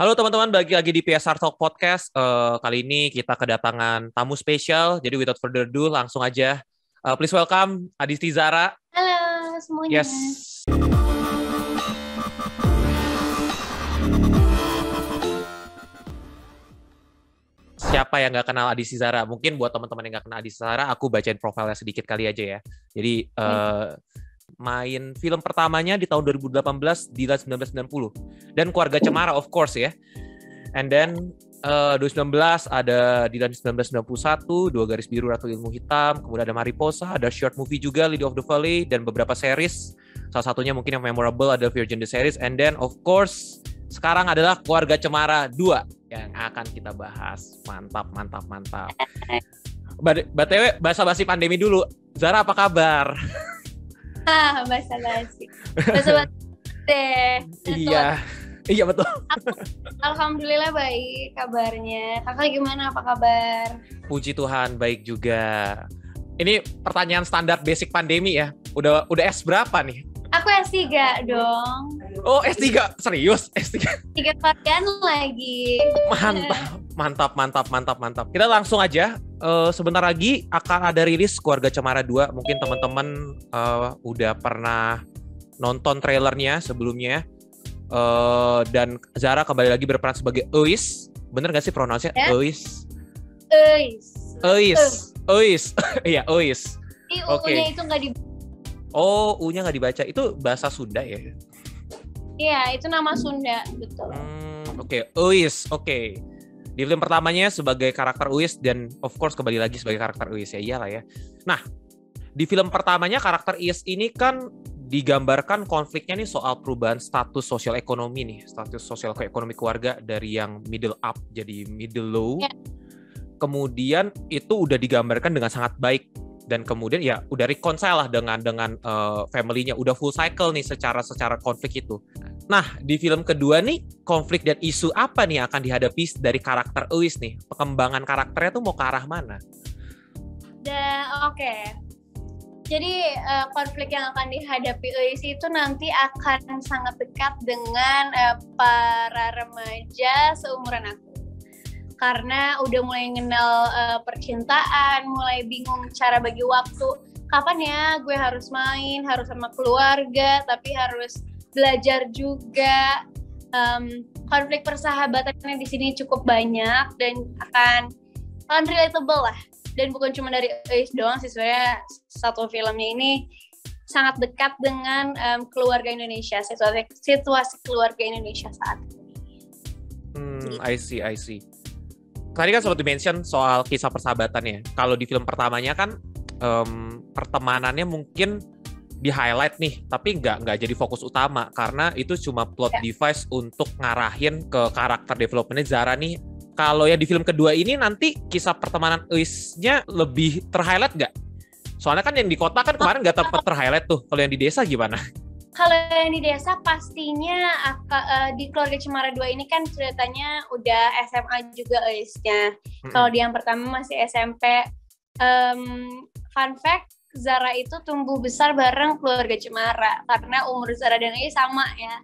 Halo teman-teman, balik lagi di PSR Talk Podcast. Kali ini kita kedatangan tamu spesial, jadi without further ado, langsung aja. Please welcome Adisti Zara. Halo semuanya. Yes. Siapa yang nggak kenal Adisti Zara? Mungkin buat teman-teman yang nggak kenal Adisti Zara, aku bacain profilnya sedikit kali aja ya. Jadi main film pertamanya di tahun 2018, Dilan 1990. Dan Keluarga Cemara, of course ya. And then 2019 ada Dilan 1991, Dua Garis Biru Ratu Ilmu Hitam, kemudian ada Mariposa, ada short movie juga Lily of the Valley, dan beberapa series. Salah satunya mungkin yang memorable ada Virgin the Series. And then of course sekarang adalah Keluarga Cemara 2 yang akan kita bahas. Mantap. BTW basa-basi pandemi dulu. Zara apa kabar? Basa-basi deh. Iya betul. Alhamdulillah baik kabarnya. Kakak gimana, apa kabar? Puji Tuhan baik juga. Ini pertanyaan standar basic pandemi ya. Udah S berapa nih? Aku S3 dong. Oh S3, serius S3? 3 varian lagi. Mantap. Kita langsung aja. Sebentar lagi akan ada rilis Keluarga Cemara 2. Mungkin teman-teman udah pernah nonton trailernya sebelumnya. Dan Zara kembali lagi berperan sebagai Euis. Bener gak sih pronounsnya? Ya? Euis. Iya, Euis. U-nya itu nggak di. Oh, U-nya nggak dibaca. Itu bahasa Sunda ya? Iya, itu nama Sunda, betul. Oke. Euis. Oke. Di film pertamanya sebagai karakter Euis, dan of course kembali lagi sebagai karakter Euis ya, iyalah ya. Nah, di film pertamanya karakter Euis ini kan digambarkan konfliknya nih soal perubahan status sosial ekonomi nih, status sosial ekonomi keluarga dari yang middle up jadi middle low. Yeah. Kemudian itu udah digambarkan dengan sangat baik, dan kemudian ya udah reconcile lah dengan family-nya, udah full cycle nih secara konflik itu. Nah, di film kedua nih, konflik dan isu apa nih akan dihadapi dari karakter Euis nih? Pengembangan karakternya tuh mau ke arah mana? Oke. Jadi konflik yang akan dihadapi Euis itu nanti akan sangat dekat dengan para remaja seumuran aku. Karena udah mulai kenal percintaan, mulai bingung cara bagi waktu. Kapan ya gue harus main, harus sama keluarga, tapi harus belajar juga. Konflik persahabatannya di sini cukup banyak dan akan relatable lah. Dan bukan cuma dari Euis doang sih, sebenarnya satu filmnya ini sangat dekat dengan keluarga Indonesia, situasi keluarga Indonesia saat ini. I see. Tadi kan sempat di-mention soal kisah persahabatannya. Kalau di film pertamanya kan pertemanannya mungkin di-highlight nih, tapi nggak jadi fokus utama karena itu cuma plot device untuk ngarahin ke karakter development-nya Zara nih. Kalau yang di film kedua ini nanti kisah pertemanan Euis-nya lebih ter-highlight nggak? Soalnya kan yang di kota kan kemarin nggak tempat ter-highlight tuh. Kalau yang di desa gimana? Kalau yang di desa pastinya di Keluarga Cemara 2 ini kan ceritanya udah SMA juga Euis-nya. Kalau di yang pertama masih SMP. Fun fact, Zara itu tumbuh besar bareng Keluarga Cemara karena umur Zara dan Euis sama ya.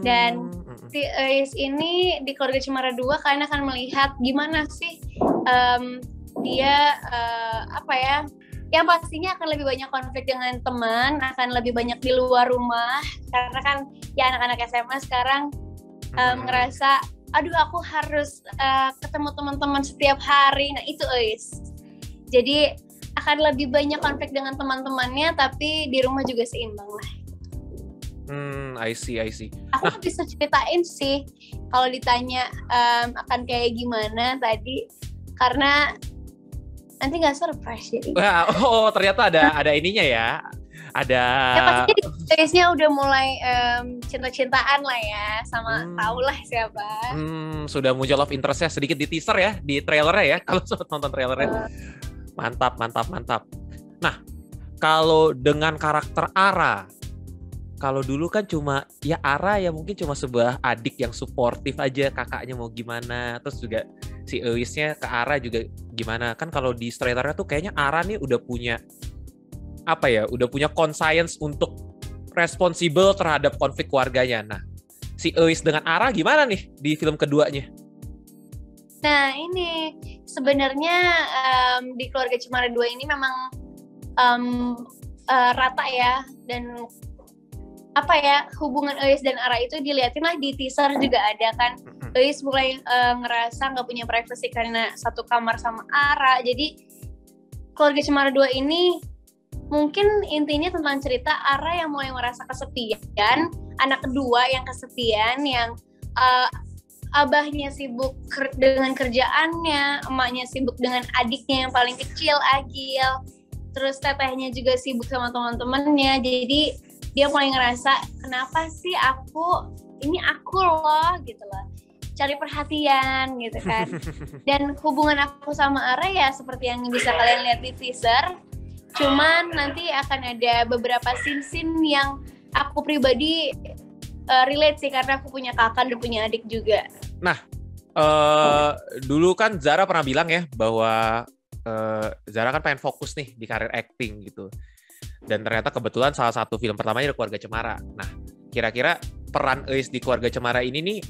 Dan si Euis ini di Keluarga Cemara 2 kalian akan melihat gimana sih dia yang pastinya akan lebih banyak konflik dengan teman, akan lebih banyak di luar rumah karena kan ya anak-anak SMA sekarang ngerasa aduh aku harus ketemu teman-teman setiap hari. Nah itu Euis. Jadi akan lebih banyak konflik dengan teman-temannya tapi di rumah juga seimbang lah. I see. Aku bisa ceritain sih kalau ditanya akan kayak gimana tadi karena nanti nggak surprise jadi. Ternyata ada ininya ya. Ada. Ya pasti Euisnya udah mulai cinta-cintaan lah ya sama tau lah siapa. Sudah muncul love interest-nya sedikit di teaser ya, di trailernya ya. Kalau sempat nonton trailernya. Mantap. Nah, kalau dengan karakter Ara, kalau dulu kan cuma ya Ara ya mungkin cuma sebuah adik yang suportif aja, kakaknya mau gimana, terus juga si Euisnya ke Ara juga gimana. Kan kalau di trailernya tuh kayaknya Ara nih udah punya udah punya conscience untuk responsible terhadap konflik keluarganya. Nah, si Eis dengan Ara gimana nih di film keduanya? Nah ini sebenarnya di Keluarga Cemara 2 ini memang rata ya, dan apa ya, hubungan Eis dan Ara itu dilihatin lah di teaser juga ada kan. Eis mulai ngerasa nggak punya privacy karena satu kamar sama Ara. Jadi Keluarga Cemara 2 ini mungkin intinya tentang cerita Ara yang mulai merasa kesepian, anak kedua yang kesepian, yang abahnya sibuk dengan kerjaannya, emaknya sibuk dengan adiknya yang paling kecil, Agil, terus tetehnya juga sibuk sama teman-temannya. Jadi dia mulai ngerasa, kenapa sih aku loh gitu loh, cari perhatian gitu kan. Dan hubungan aku sama Ara ya seperti yang bisa kalian lihat di teaser, cuman nanti akan ada beberapa scene-scene yang aku pribadi relate sih, karena aku punya kakak dan punya adik juga. Nah, dulu kan Zara pernah bilang ya bahwa Zara kan pengen fokus nih di karir acting gitu. Dan ternyata kebetulan salah satu film pertamanya adalah Keluarga Cemara. Nah, kira-kira peran Eis di Keluarga Cemara ini nih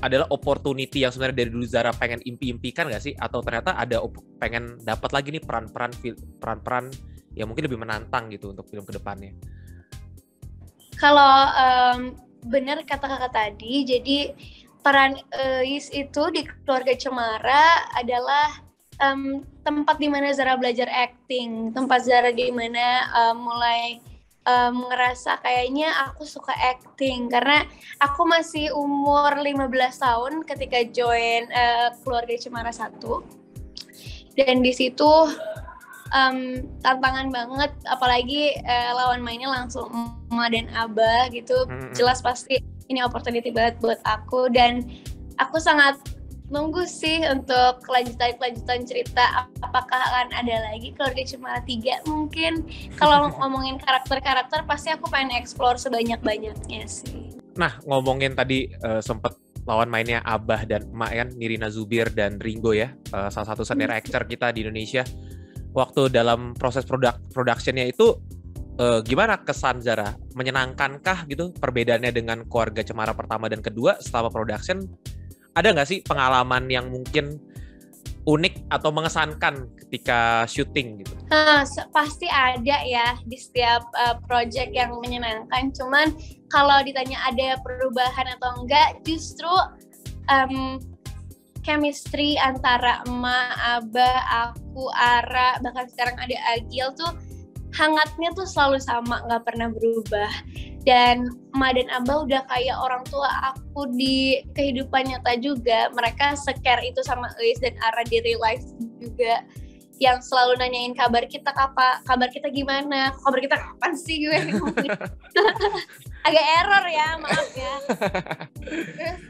adalah opportunity yang sebenarnya dari dulu Zara pengen impi-impikan nggak sih? Atau ternyata ada pengen dapat lagi nih peran-peran yang mungkin lebih menantang gitu untuk film kedepannya? Kalau benar kata kakak tadi, jadi peran Eis itu di Keluarga Cemara adalah tempat di mana Zara belajar acting, tempat Zara di mana mulai ngerasa kayaknya aku suka acting, karena aku masih umur 15 tahun ketika join Keluarga Cemara 1. Dan di situ tantangan banget, apalagi lawan mainnya langsung emak dan abah gitu. Jelas pasti ini opportunity banget buat aku, dan aku sangat nunggu sih untuk kelanjutan cerita, apakah akan ada lagi Keluarga Cemara 3 mungkin. Kalau ngomongin karakter-karakter pasti aku pengen explore sebanyak-banyaknya sih. Nah, ngomongin tadi sempet lawan mainnya Abah dan Emak kan, Nirina Zubir dan Ringo ya, salah satu senior actor kita di Indonesia. Waktu dalam proses productionnya itu gimana kesan Zara? Menyenangkankah gitu perbedaannya dengan Keluarga Cemara pertama dan kedua selama production? Ada nggak sih pengalaman yang mungkin unik atau mengesankan ketika syuting gitu? Pasti ada ya di setiap project yang menyenangkan. Cuman kalau ditanya ada perubahan atau enggak, justru chemistry antara emak, abah, aku, Ara, bahkan sekarang ada Agil tuh hangatnya tuh selalu sama, nggak pernah berubah. Dan emak dan abah udah kayak orang tua aku di kehidupan nyata juga. Mereka se-care itu sama Eis dan Ara di real life juga, yang selalu nanyain kabar kita gimana, kabar kita kapan sih gue. Agak error ya, maaf ya. Terus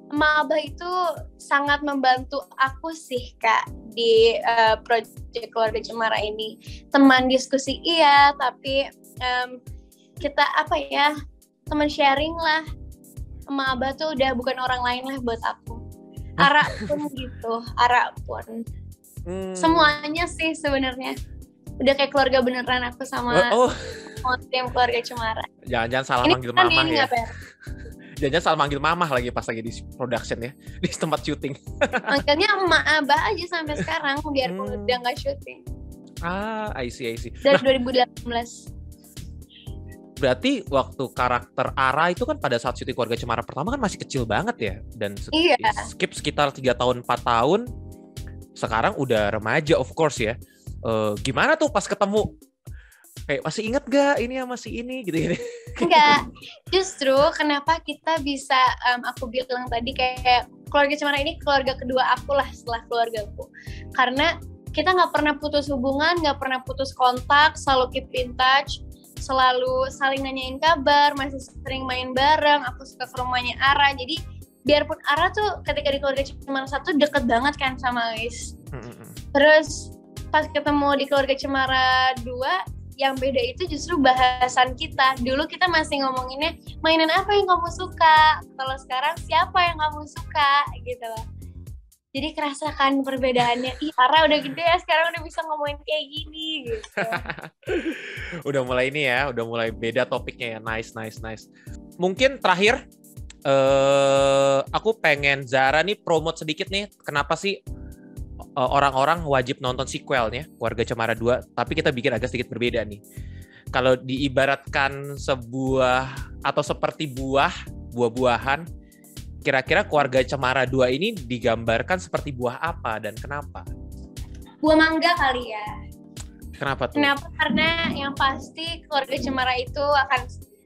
emak abah itu sangat membantu aku sih Kak di proyek Keluarga Cemara ini. Teman diskusi iya, tapi kita teman sharing lah. Emak abah tuh udah bukan orang lain lah buat aku. Ara pun gitu, Ara pun. Semuanya sih sebenarnya udah kayak keluarga beneran aku sama tim Keluarga Cemara. Jangan salah ini manggil kan mamah ya. Jangan salah manggil mamah lagi pas lagi di production ya, di tempat syuting. Manggilnya emak abah aja sampai sekarang biarpun udah nggak syuting. I see. Dari 2018. Berarti waktu karakter Ara itu kan pada saat syuting Keluarga Cemara pertama kan masih kecil banget ya, dan skip sekitar 3 tahun 4 tahun, sekarang udah remaja of course ya. Gimana tuh pas ketemu? Kayak masih inget gak ini ya, masih ini gitu. Enggak, justru kenapa kita bisa aku bilang tadi kayak Keluarga Cemara ini keluarga kedua aku lah setelah keluargaku, karena kita nggak pernah putus hubungan, nggak pernah putus kontak, selalu keep in touch, selalu saling nanyain kabar, masih sering main bareng. Aku suka ke rumahnya Ara, jadi biarpun Ara tuh ketika di Keluarga Cemara 1 deket banget kan sama Eis. Terus pas ketemu di Keluarga Cemara 2, yang beda itu justru bahasan kita. Dulu kita masih ngomonginnya mainan apa yang kamu suka, kalau sekarang siapa yang kamu suka gitu loh. Jadi kerasakan perbedaannya. Ara udah gede ya, sekarang udah bisa ngomongin kayak gini gitu. Udah mulai ini ya, udah mulai beda topiknya ya. Nice. mungkin terakhir aku pengen Zara nih promote sedikit nih, kenapa sih orang-orang wajib nonton sequelnya Keluarga Cemara 2, tapi kita bikin agak sedikit berbeda nih. Kalau diibaratkan sebuah atau seperti buah-buahan, kira-kira Keluarga Cemara 2 ini digambarkan seperti buah apa dan kenapa? Buah mangga kali ya. Kenapa tuh? Kenapa? Karena yang pasti Keluarga Cemara itu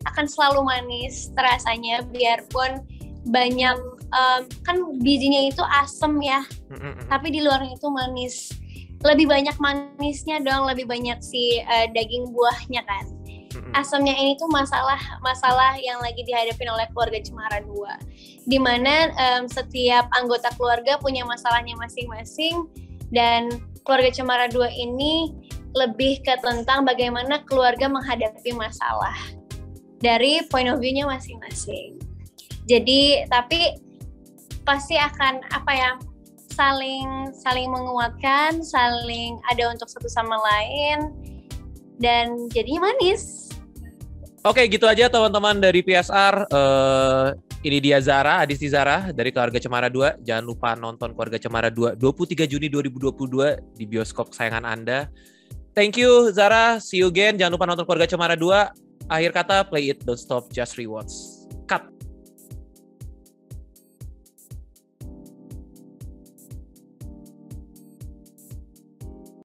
akan selalu manis rasanya, biarpun banyak kan bijinya itu asem ya, tapi di luarnya itu manis. Lebih banyak manisnya dong, lebih banyak si daging buahnya kan. Asamnya ini tuh masalah yang lagi dihadapin oleh Keluarga Cemara 2. Dimana setiap anggota keluarga punya masalahnya masing-masing, dan Keluarga Cemara 2 ini lebih ke tentang bagaimana keluarga menghadapi masalah dari point of view-nya masing-masing. Jadi, tapi pasti akan saling menguatkan, saling ada untuk satu sama lain, dan jadinya manis. Oke, gitu aja teman-teman dari PSR. Ini dia Zara, Adisti Zara dari Keluarga Cemara 2. Jangan lupa nonton Keluarga Cemara 2 23 Juni 2022 di bioskop kesayangan Anda. Thank you Zara, see you again. Jangan lupa nonton Keluarga Cemara 2. Akhir kata, play it, don't stop, just rewatch.